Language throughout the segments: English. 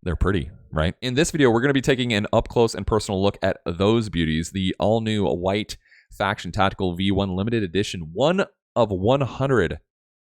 they're pretty, right? In this video, we're going to be taking an up-close and personal look at those beauties, the all-new white Faction Tactical V1 Limited Edition, 1 of 100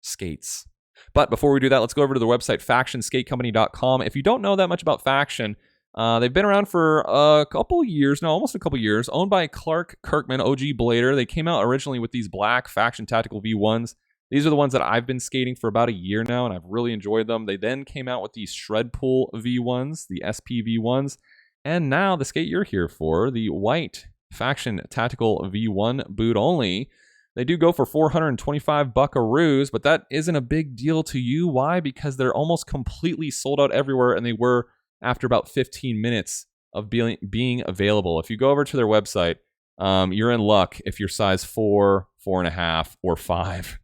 skates. But before we do that, let's go over to the website, factionskatecompany.com. If you don't know that much about Faction, they've been around for a couple years now, almost a couple years, owned by Kirkman, OG Blader. They came out originally with these black Faction Tactical V1s. These are the ones that I've been skating for about a year now, and I've really enjoyed them. They then came out with these Shred Pool V1s, the SP V1s, and now the skate you're here for, the white Faction Tactical V1 boot only. They do go for 425 buckaroos, but that isn't a big deal to you. Why? Because they're almost completely sold out everywhere, and they were after about 15 minutes of being available. If you go over to their website, you're in luck if you're size 4, 4.5, or 5.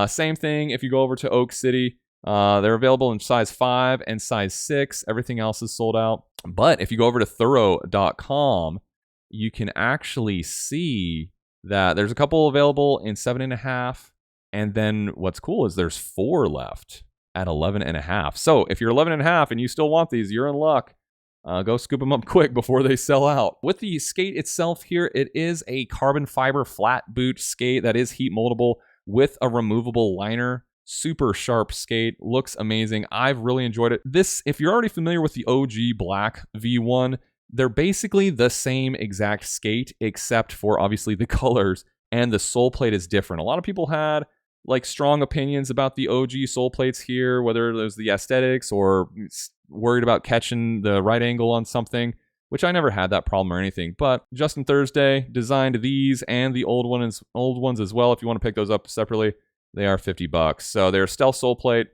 Same thing if you go over to Oak City. They're available in size 5 and size 6. Everything else is sold out. But if you go over to thorough.com, you can actually see that there's a couple available in 7.5. And then what's cool is there's 4 left at 11.5. So if you're 11.5 and you still want these, you're in luck. Go scoop them up quick before they sell out. With the skate itself here, it is a carbon fiber flat boot skate that is heat moldable with a removable liner. Super sharp skate, looks amazing. I've really enjoyed it. This, if you're already familiar with the OG black V1, they're basically the same exact skate except for obviously the colors, and the sole plate is different. A lot of people had like strong opinions about the OG sole plates here, whether it was the aesthetics or worried about catching the right angle on something, which I never had that problem or anything. But Justin Thursday designed these and the old ones as well. If you want to pick those up separately, they are $50. So they're stealth sole plate.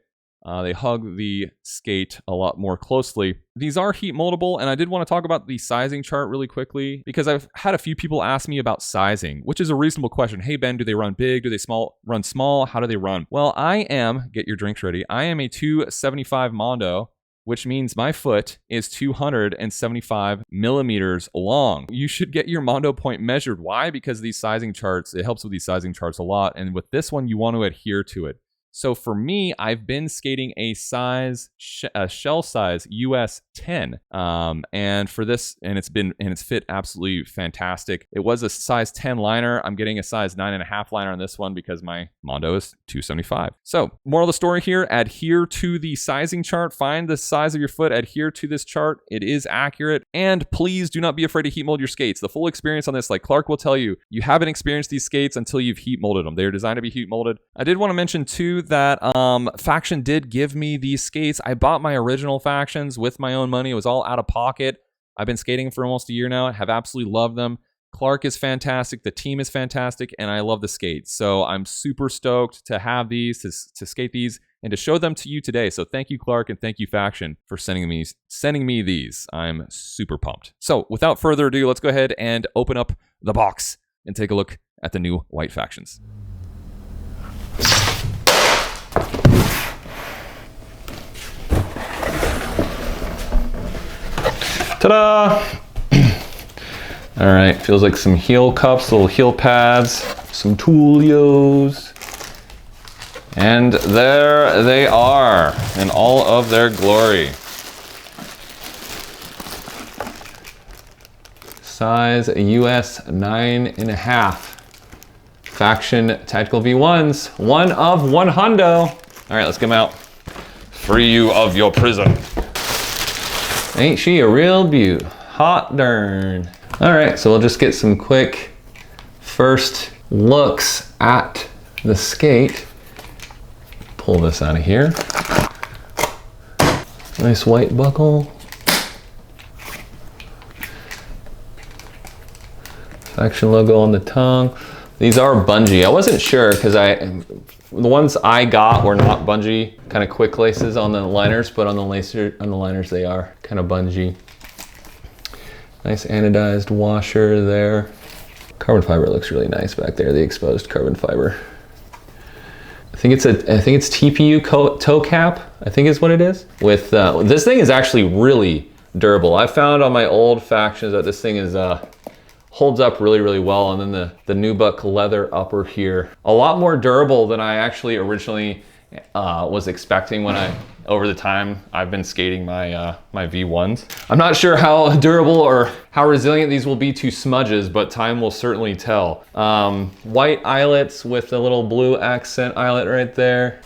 They hug the skate a lot more closely. These are heat moldable, and I did want to talk about the sizing chart really quickly because I've had a few people ask me about sizing, which is a reasonable question. Hey Ben, do they run big? Do they run small? How do they run? Well, get your drinks ready. I am a 275 Mondo, which means my foot is 275 millimeters long. You should get your Mondo point measured. Why? Because these sizing charts, it helps with these sizing charts a lot. And with this one, you want to adhere to it. So for me, I've been skating a shell size US 10, and for this, it's fit absolutely fantastic. It was a size 10 liner. I'm getting a size 9.5 liner on this one because my Mondo is 275. So moral of the story here: adhere to the sizing chart. Find the size of your foot. Adhere to this chart. It is accurate, and please do not be afraid to heat mold your skates. The full experience on this, like Clark will tell you, you haven't experienced these skates until you've heat molded them. They are designed to be heat molded. I did want to mention too that Faction did give me these skates. I bought my original Factions with my own money. It was all out of pocket. I've been skating for almost a year now. I have absolutely loved them. Clark is fantastic. The team is fantastic, and I love the skates. So I'm super stoked to have these, to skate these, and to show them to you today. So thank you, Clark, and thank you, Faction, for sending me these. I'm super pumped. So without further ado, let's go ahead and open up the box and take a look at the new white Factions. Ta-da! All right, feels like some heel cups, little heel pads, some Julios. And there they are in all of their glory. Size US 9.5. Faction Tactical V1s, 1 of 100. All right, let's get them out. Free you of your prison. Ain't she a real beaut? Hot darn. All right, so we'll just get some quick first looks at the skate. Pull this out of here. Nice white buckle. Faction logo on the tongue. These are bungee. I wasn't sure because the ones I got were not bungee, kind of quick laces on the liners, but on the liners they are kind of bungee. Nice anodized washer there. Carbon fiber looks really nice back there. The exposed carbon fiber. I think it's TPU toe cap, I think is what it is. With this thing is actually really durable. I found on my old Factions that this thing is holds up really, really well. And then the nubuck leather upper here, a lot more durable than I actually originally was expecting over the time I've been skating my my V1s. I'm not sure how durable or how resilient these will be to smudges, but time will certainly tell. White eyelets with a little blue accent eyelet right there.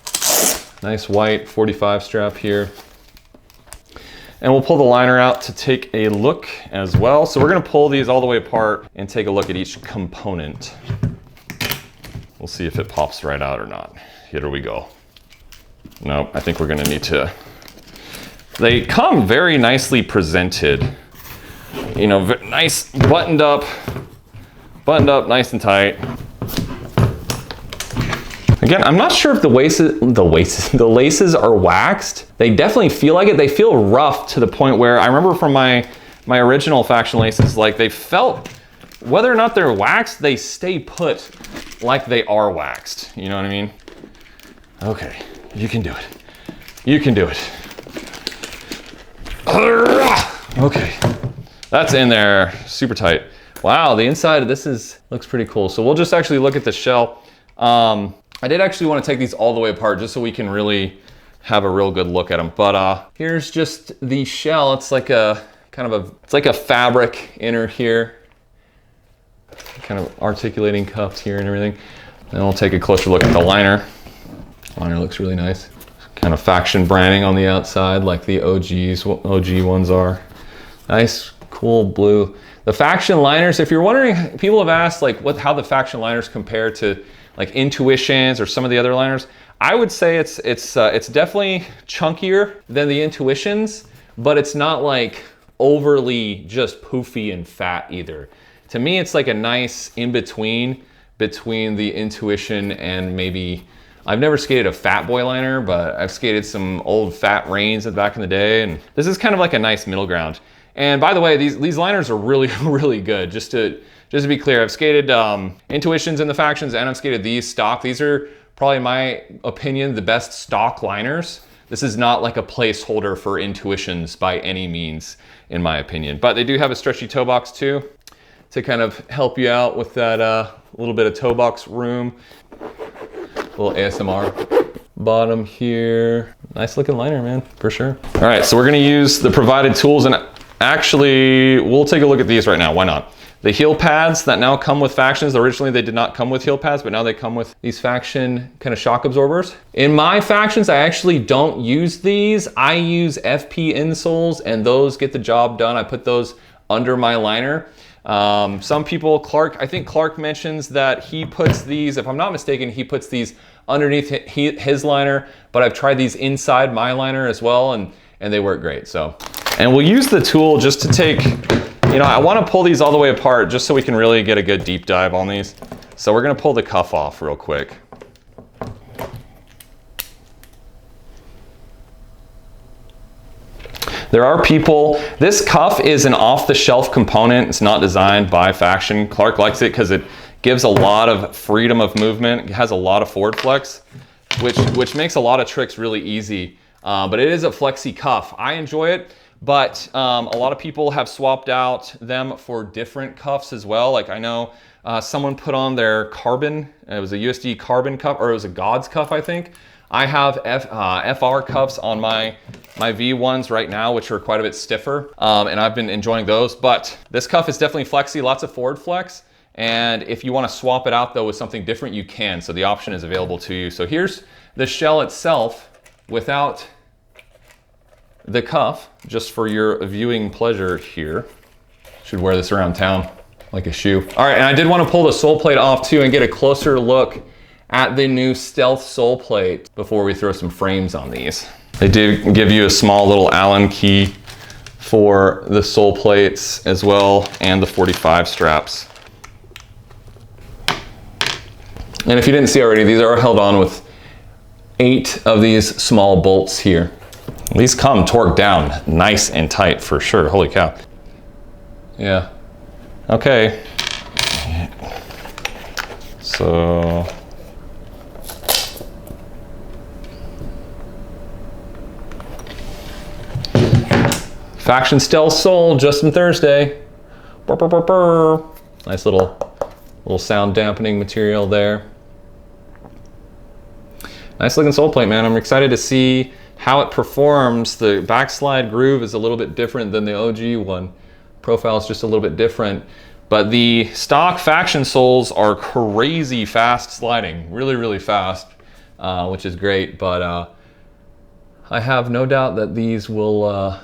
Nice white 45 strap here. And we'll pull the liner out to take a look as well. So we're gonna pull these all the way apart and take a look at each component. We'll see if it pops right out or not. Here we go. Nope, I think we're gonna need to. They come very nicely presented. You know, nice buttoned up, nice and tight. Again, I'm not sure if the laces are waxed. They definitely feel like it. They feel rough to the point where I remember from my original Faction laces, like they felt, whether or not they're waxed, they stay put like they are waxed. You know what I mean? Okay, you can do it. You can do it. Okay, that's in there, super tight. Wow, the inside of this looks pretty cool. So we'll just actually look at the shell. I did actually want to take these all the way apart just so we can really have a real good look at them. But here's just the shell. It's like a it's like a fabric inner here, kind of articulating cuffs here and everything. Then we'll take a closer look at the liner. Liner looks really nice. Kind of Faction branding on the outside, like the OG ones are. Nice, cool blue. The Faction liners, if you're wondering, people have asked like how the Faction liners compare to like Intuitions or some of the other liners. I would say it's definitely chunkier than the Intuitions, but it's not like overly just poofy and fat either. To me, it's like a nice in-between between the Intuition and maybe, I've never skated a Fat Boy liner, but I've skated some old Fat Rains back in the day, and this is kind of like a nice middle ground. And by the way, these liners are really, really good. Just to be clear, I've skated Intuitions in the Factions, and I've skated these stock. These are probably, in my opinion, the best stock liners. This is not like a placeholder for Intuitions by any means, in my opinion. But they do have a stretchy toe box too, to kind of help you out with that little bit of toe box room. A little ASMR. Bottom here. Nice looking liner, man, for sure. All right, so we're gonna use the provided tools, and actually, we'll take a look at these right now, why not? The heel pads that now come with Factions, originally they did not come with heel pads, but now they come with these Faction kind of shock absorbers. In my Factions, I actually don't use these. I use FP insoles, and those get the job done. I put those under my liner. Some people, I think Clark mentions that he puts these, if I'm not mistaken, he puts these underneath his liner, but I've tried these inside my liner as well, and they work great, so. And we'll use the tool just to take, you know, I want to pull these all the way apart just so we can really get a good deep dive on these. So we're going to pull the cuff off real quick. There are people, this cuff is an off-the-shelf component. It's not designed by Faction. Clark likes it because it gives a lot of freedom of movement. It has a lot of forward flex, which makes a lot of tricks really easy. But it is a flexi cuff. I enjoy it, but a lot of people have swapped out them for different cuffs as well. Like I know someone put on their carbon, it was a USD carbon cuff, or it was a God's cuff, I think. I have FR cuffs on my V1s right now, which are quite a bit stiffer, and I've been enjoying those. But this cuff is definitely flexy, lots of forward flex. And if you want to swap it out though with something different, you can. So the option is available to you. So here's the shell itself without the cuff, just for your viewing pleasure here. Should wear this around town like a shoe. All right, and I did want to pull the sole plate off too and get a closer look at the new Stealth sole plate before we throw some frames on these. They do give you a small little Allen key for the sole plates as well, and the 45 straps. And if you didn't see already, these are held on with 8 of these small bolts here. These come torqued down nice and tight for sure. Holy cow. Yeah. Okay. So Faction Stealth sole, Justin Thursday. Burr, burr, burr, burr. Nice little sound dampening material there. Nice looking sole plate, man. I'm excited to see how it performs. The backslide groove is a little bit different than the OG one. Profile is just a little bit different. But the stock Faction soles are crazy fast sliding. Really, really fast, which is great. But I have no doubt that these will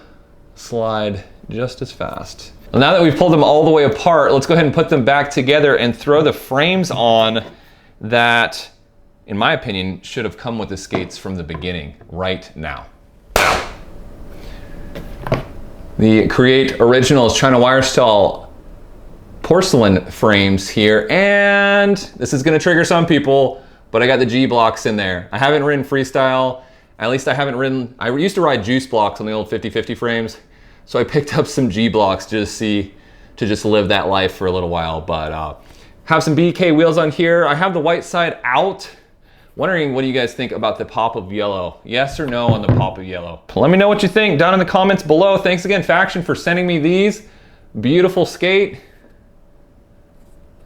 slide just as fast. Well, now that we've pulled them all the way apart, let's go ahead and put them back together and throw the frames on that, in my opinion, should have come with the skates from the beginning, right now. The Create Originals China Wire Style porcelain frames here, and this is gonna trigger some people, but I got the G blocks in there. I haven't ridden freestyle, at least I haven't ridden, I used to ride juice blocks on the old 50/50 frames, so I picked up some G blocks to just live that life for a little while, but have some BK wheels on here. I have the white side out. Wondering what do you guys think about the pop of yellow? Yes or no on the pop of yellow? Let me know what you think down in the comments below. Thanks again, Faction, for sending me these. Beautiful skate.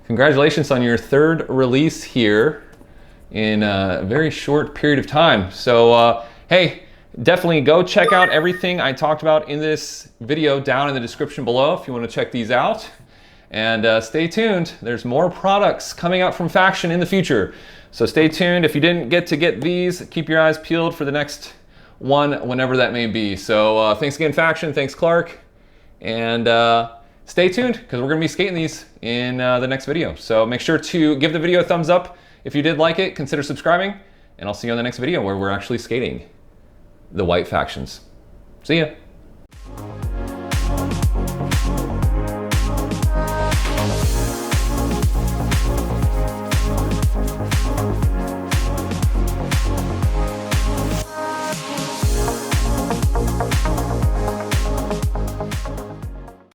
Congratulations on your third release here in a very short period of time. So, hey, definitely go check out everything I talked about in this video down in the description below if you want to check these out. And stay tuned. There's more products coming out from Faction in the future. So stay tuned. If you didn't get to get these, keep your eyes peeled for the next one, whenever that may be. So thanks again, Faction. Thanks, Clark. And stay tuned, because we're going to be skating these in the next video. So make sure to give the video a thumbs up. If you did like it, consider subscribing. And I'll see you on the next video where we're actually skating the white Factions. See ya.